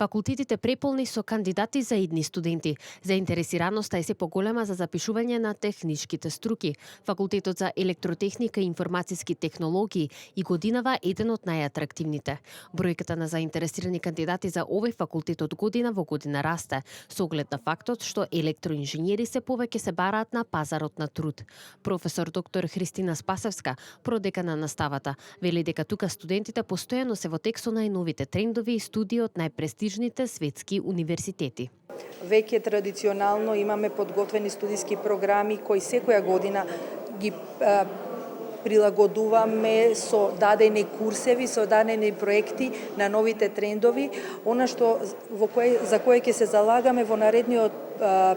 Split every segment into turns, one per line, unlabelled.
Факултетите преполни со кандидати за идни студенти. Заинтересираноста е се поголема за запишување на техничките струки. Факултетот за електротехника и информациски технологии и годинава еден од најатрактивните. Бројката на заинтересирани кандидати за овој факултет од година во година расте, со оглед на фактот што електроинженери се повеќе се бараат на пазарот на труд. Професор доктор Христина Спасевска, продека на наставата, вели дека тука студентите постојано се во тек со најновите трендови и студии од најпрестижните светски универзитети.
Веќе традиционално имаме подготвени студиски програми кои секоја година ги прилагодуваме со дадени курсеви, со дадени проекти на новите трендови. Она што за кое ќе се залагаме во наредниот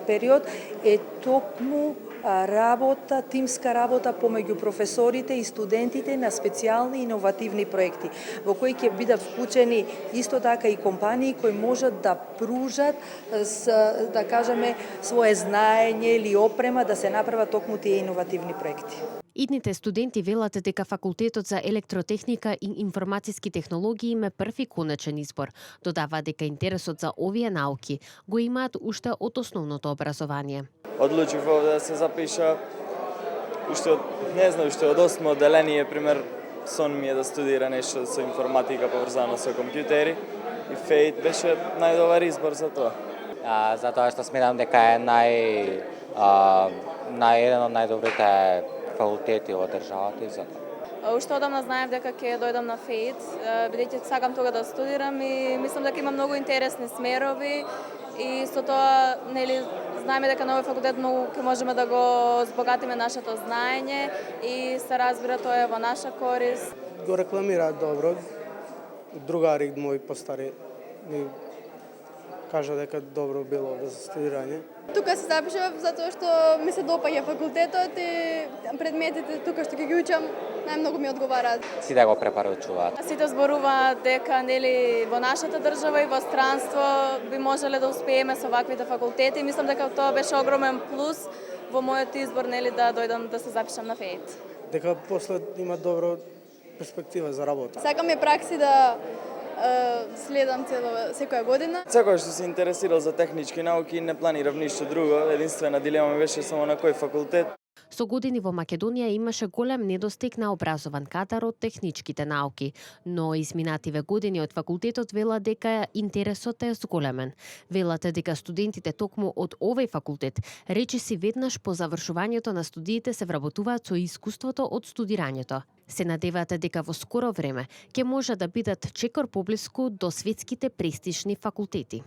период е токму работа, тимска работа помеѓу професорите и студентите на специјални иновативни проекти, во кои ќе бидат вклучени исто така и компании кои можат да пружат, да кажеме, свое знаење или опрема да се направат токму тие иновативни проекти.
Идните студенти велат дека факултетот за електротехника и информациски технологии им е прв и конечен избор. Додава дека интересот за овие науки го имаат уште од основното образование.
Одлучив овде да се запиша уште од 8 одделение, пример, сон ми е да студира нешто со информатика поврзано со компјутери и ФЕИТ беше најдобар избор за тоа.
Затоа што сметам дека е еден од најдобрите факултети во државата и затоа.
Уште одамна знаев дека ќе дојдам на ФЕИТ, бидејќи сакам тога да студирам и мислам дека има многу интересни смерови и со тоа, знаеме дека на овој факултет многу ќе можеме да го збогатиме нашето знаење и се разбира тоа е во наша корист.
Го рекламираат добро. Другари мои постари ми кажа дека добро било за студирање.
Тука се запишав затоа што ми се допаѓа факултетот и предметите тука што ќе ги учам најмногу ми одговараат.
Сите го препорачуваат.
Сите зборуваат дека во нашата држава и во странство би можеле да успееме со ваквите факултети. Мислам дека тоа беше огромен плюс во мојот избор да дојдам да се запишам на ФЕИТ.
Дека после има добро перспектива за работа.
Сакам пракси да следам секоја година.
Секој што се интересирал за технички науки не планирав ништо друго, единствена дилема ми беше само на кој факултет.
Со години во Македонија имаше голем недостиг на образован кадар од техничките науки, но изминативе години од факултетот велат дека интересот е зголемен. Велат дека студентите токму од овој факултет речиси веднаш по завршувањето на студиите се вработуваат со искуството од студирањето. Се надеваат дека во скоро време ќе може да бидат чекор поблиску до светските престижни факултети.